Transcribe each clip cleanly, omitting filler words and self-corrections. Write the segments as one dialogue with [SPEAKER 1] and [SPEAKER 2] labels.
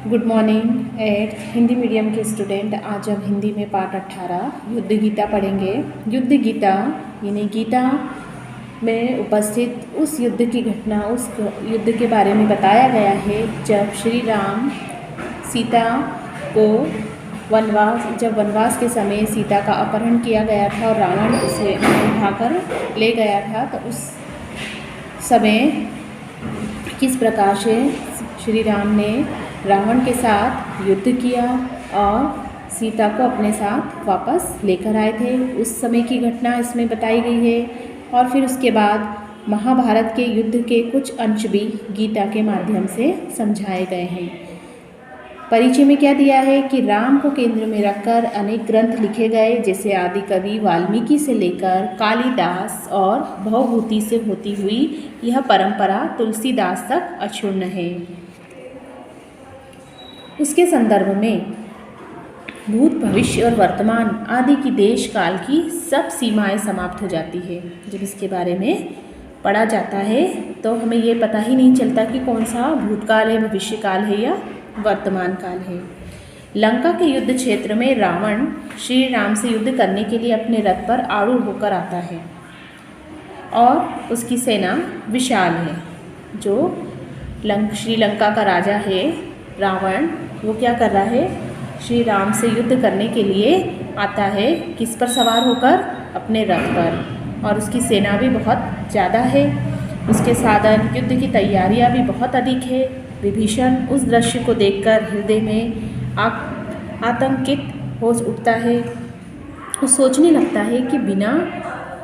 [SPEAKER 1] Good morning at Hindi medium के student. आज हम हिंदी में पाठ 18 युद्ध गीता पढ़ेंगे। युद्ध गीता यानी गीता में उपस्थित उस युद्ध की घटना, उस युद्ध के बारे में बताया गया है जब श्री राम सीता को जब वनवास के समय सीता का अपहरण किया गया था और रावण उसे उठाकर ले गया था, तो उस समय किस प्रकार से श्री राम ने रावण के साथ युद्ध किया और सीता को अपने साथ वापस लेकर आए थे, उस समय की घटना इसमें बताई गई है। और फिर उसके बाद महाभारत के युद्ध के कुछ अंश भी गीता के माध्यम से समझाए गए हैं। परिचय में क्या दिया है कि राम को केंद्र में रखकर अनेक ग्रंथ लिखे गए, जैसे आदि कवि वाल्मीकि से लेकर कालिदास और भवभूति से होती हुई यह परंपरा तुलसीदास तक अक्षुण्ण है। उसके संदर्भ में भूत, भविष्य और वर्तमान आदि की देश काल की सब सीमाएं समाप्त हो जाती है। जब इसके बारे में पढ़ा जाता है तो हमें ये पता ही नहीं चलता कि कौन सा भूतकाल है, भविष्य काल है या वर्तमान काल है। लंका के युद्ध क्षेत्र में रावण श्री राम से युद्ध करने के लिए अपने रथ पर आरूढ़ होकर आता है और उसकी सेना विशाल है। जो श्रीलंका का राजा है रावण, वो क्या कर रहा है, श्री राम से युद्ध करने के लिए आता है। किस पर सवार होकर? अपने रथ पर, और उसकी सेना भी बहुत ज़्यादा है। उसके साधन, युद्ध की तैयारियां भी बहुत अधिक है। विभीषण उस दृश्य को देखकर हृदय में आतंकित हो उठता है। वो सोचने लगता है कि बिना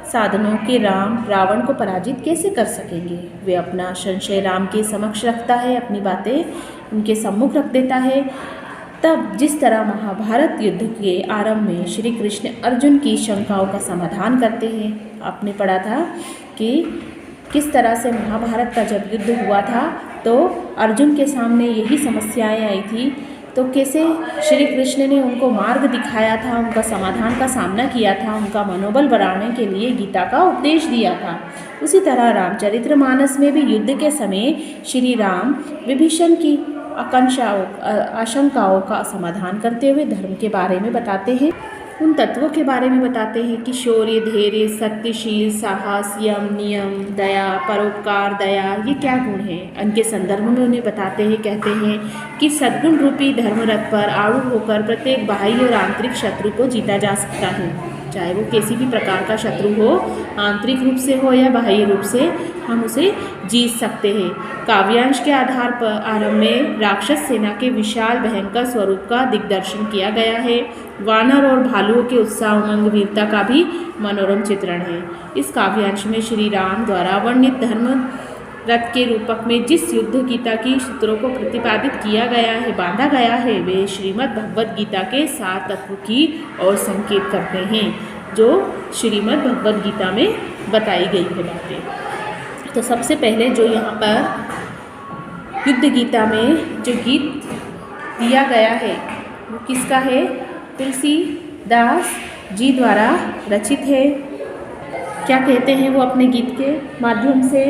[SPEAKER 1] साधनों के राम रावण को पराजित कैसे कर सकेंगे। वे अपना संशय राम के समक्ष रखता है, अपनी बातें उनके सम्मुख रख देता है। तब जिस तरह महाभारत युद्ध के आरंभ में श्री कृष्ण अर्जुन की शंकाओं का समाधान करते हैं, आपने पढ़ा था कि किस तरह से महाभारत का जब युद्ध हुआ था तो अर्जुन के सामने यही समस्याएं आई थी, तो कैसे श्री कृष्ण ने उनको मार्ग दिखाया था, उनका समाधान का सामना किया था, उनका मनोबल बढ़ाने के लिए गीता का उपदेश दिया था। उसी तरह रामचरितमानस में भी युद्ध के समय श्री राम विभीषण की आशंकाओं का समाधान करते हुए धर्म के बारे में बताते हैं, उन तत्वों के बारे में बताते हैं कि शौर्य, धैर्य, सत्यशील, साहस, यम, नियम, दया, परोपकार, दया, ये क्या गुण हैं। उनके संदर्भ में उन्हें बताते हैं, कहते हैं कि सद्गुण रूपी धर्मरथ पर आरूढ़ होकर प्रत्येक बाह्य और आंतरिक शत्रु को जीता जा सकता है, चाहे वो किसी भी प्रकार का शत्रु हो, आंतरिक रूप से हो या बाह्य रूप से, हम उसे जीत सकते हैं। काव्यांश के आधार पर आरंभ में राक्षस सेना के विशाल भयंकर स्वरूप का दिग्दर्शन किया गया है। वानर और भालुओं के उत्साह, उमंग, वीरता का भी मनोरम चित्रण है। इस काव्यांश में श्री राम द्वारा वर्णित धर्म रथ के रूपक में जिस युद्ध गीता की सूत्रों को प्रतिपादित किया गया है, बांधा गया है, वे श्रीमद् भगवद गीता के 7 तत्व की ओर संकेत करते हैं, जो श्रीमद् भगवद गीता में बताई गई है बातें। तो सबसे पहले जो यहाँ पर युद्ध गीता में जो गीत दिया गया है वो किसका है? तुलसीदास जी द्वारा रचित है। क्या कहते हैं वो अपने गीत के माध्यम से?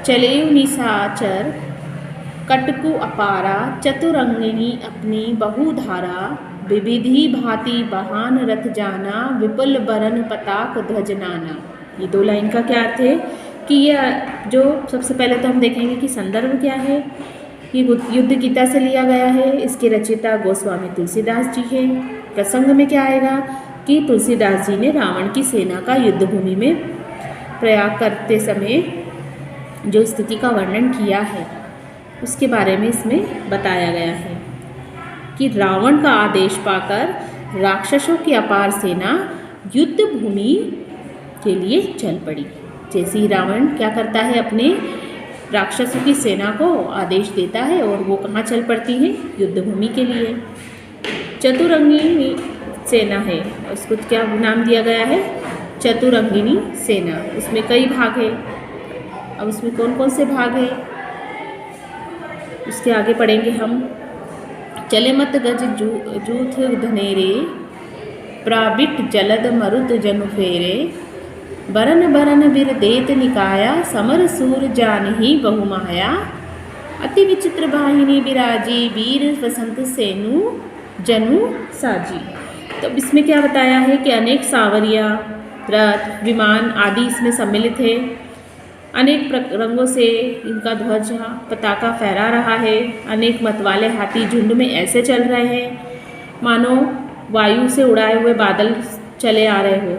[SPEAKER 1] चलेउ निशाचर कटकु अपारा, चतुरंगिनी अपनी बहुधारा, विविधि भांति बहान रथ जाना, विपुल बरन पताक ध्वज नाना। ये 2 लाइन का क्या अर्थ है कि यह जो सबसे पहले तो हम देखेंगे कि संदर्भ क्या है। ये युद्ध गीता से लिया गया है, इसके रचयिता गोस्वामी तुलसीदास जी हैं। प्रसंग में क्या आएगा कि तुलसीदास जी ने रावण की सेना का युद्ध भूमि में प्रयाग करते समय जो स्थिति का वर्णन किया है उसके बारे में इसमें बताया गया है कि रावण का आदेश पाकर राक्षसों की अपार सेना युद्ध भूमि के लिए चल पड़ी। जैसे ही रावण क्या करता है, अपने राक्षसों की सेना को आदेश देता है और वो कहाँ चल पड़ती है? युद्ध भूमि के लिए। चतुरंगिनी सेना है, उसको क्या नाम दिया गया है? चतुरंगिनी सेना। उसमें कई भाग है। अब उसमें कौन कौन से भाग हैं उसके आगे पढ़ेंगे हम। चले मत गज जूथ धनेरे, प्राबिट जलद मरुत जनु फेरे, बरन बरन बिर देत निकाया, समर सूर जान ही बहुमाया, अति विचित्र वाहिनी बिराजी वीर वसंत सेनु जनु साजी। तो इसमें क्या बताया है कि अनेक सावरिया, रथ, विमान आदि इसमें सम्मिलित है। अनेक रंगों से इनका ध्वज पताका फहरा रहा है। अनेक मतवाले हाथी झुंड में ऐसे चल रहे हैं मानो वायु से उड़ाए हुए बादल चले आ रहे हो।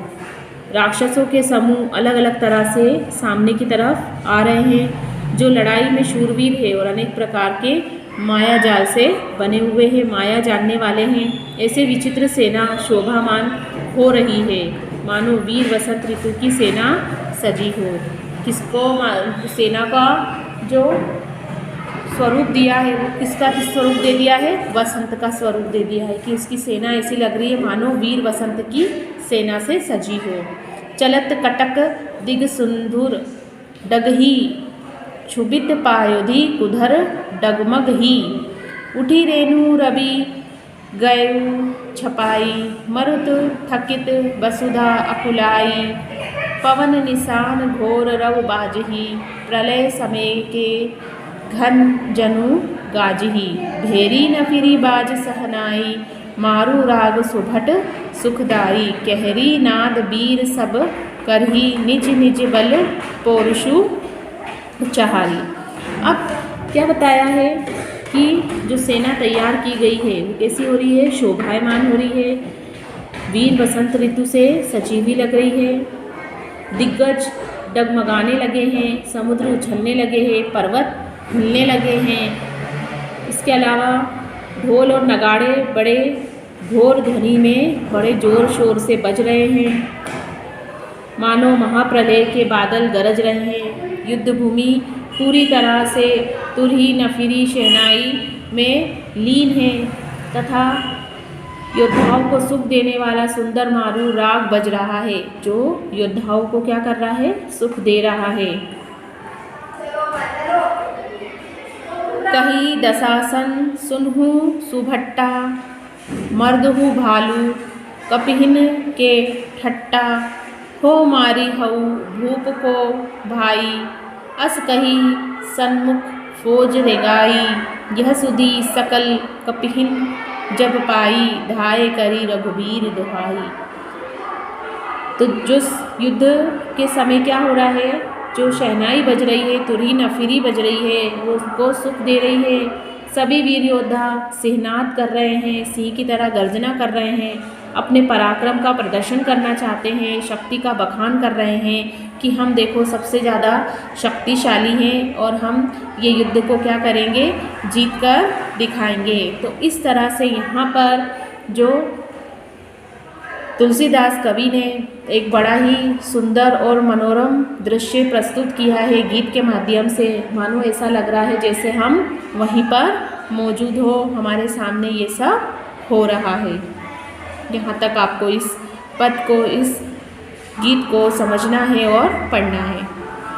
[SPEAKER 1] राक्षसों के समूह अलग अलग तरह से सामने की तरफ आ रहे हैं, जो लड़ाई में शूरवीर है और अनेक प्रकार के माया जाल से बने हुए हैं, माया जानने वाले हैं। ऐसे विचित्र सेना शोभामान हो रही है मानो वीर वसंत ऋतु की सेना सजी हो। किसको सेना का जो स्वरूप दिया है वो किसका स्वरूप दे दिया है? वसंत का स्वरूप दे दिया है कि इसकी सेना ऐसी लग रही है मानो वीर वसंत की सेना से सजी हो। चलत कटक दिग सुंदुर डगही क्षुभित पायोधि कुधर डगमग ही। उठी रेणु रवि गयु छपाई मरुत थकित वसुधा अकुलाई। पवन निशान घोर रव बाजही प्रलय समय के घन जनु गाजही। भेरी न फिरी बाज सहनाई मारू राग सुभट सुखदाई। कहरी नाद वीर सब करही निज निज बल पौरुषु चहारी। अब क्या बताया है कि जो सेना तैयार की गई है वो कैसी हो रही है? शोभायमान हो रही है, वीर वसंत ऋतु से सजी हुई लग रही है। दिग्गज डगमगाने लगे हैं, समुद्र उछलने लगे हैं, पर्वत हिलने लगे हैं। इसके अलावा ढोल और नगाड़े बड़े घोर ध्वनि में बड़े जोर शोर से बज रहे हैं मानो महाप्रलय के बादल गरज रहे हैं। युद्ध भूमि पूरी तरह से तुरही नफिरी शहनाई में लीन है तथा योद्धाओं को सुख देने वाला सुंदर मारू राग बज रहा है, जो योद्धाओं को क्या कर रहा है? सुख दे रहा है। कही दशासन सुनहु सुभट्टा मर्दहु भालू कपिहिन के ठट्टा। हो मारी हऊ भूप को भाई अस कही सन्मुख फौज रेगाई। यह सुधी सकल कपिहिन जब पाई धाय करी रघुवीर दुहाई। तो जो युद्ध के समय क्या हो रहा है? जो शहनाई बज रही है, तुरही नफिरी बज रही है, वो उसको सुख दे रही है। सभी वीर योद्धा सिहनाद कर रहे हैं, सिंह की तरह गर्जना कर रहे हैं, अपने पराक्रम का प्रदर्शन करना चाहते हैं, शक्ति का बखान कर रहे हैं कि हम देखो सबसे ज़्यादा शक्तिशाली हैं और हम ये युद्ध को क्या करेंगे? जीत कर दिखाएंगे। तो इस तरह से यहाँ पर जो तुलसीदास कवि ने एक बड़ा ही सुंदर और मनोरम दृश्य प्रस्तुत किया है गीत के माध्यम से। मानो ऐसा लग रहा है जैसे हम वहीं पर मौजूद हो, हमारे सामने ये सब हो रहा है। यहाँ तक आपको इस पद को, इस गीत को समझना है और पढ़ना है।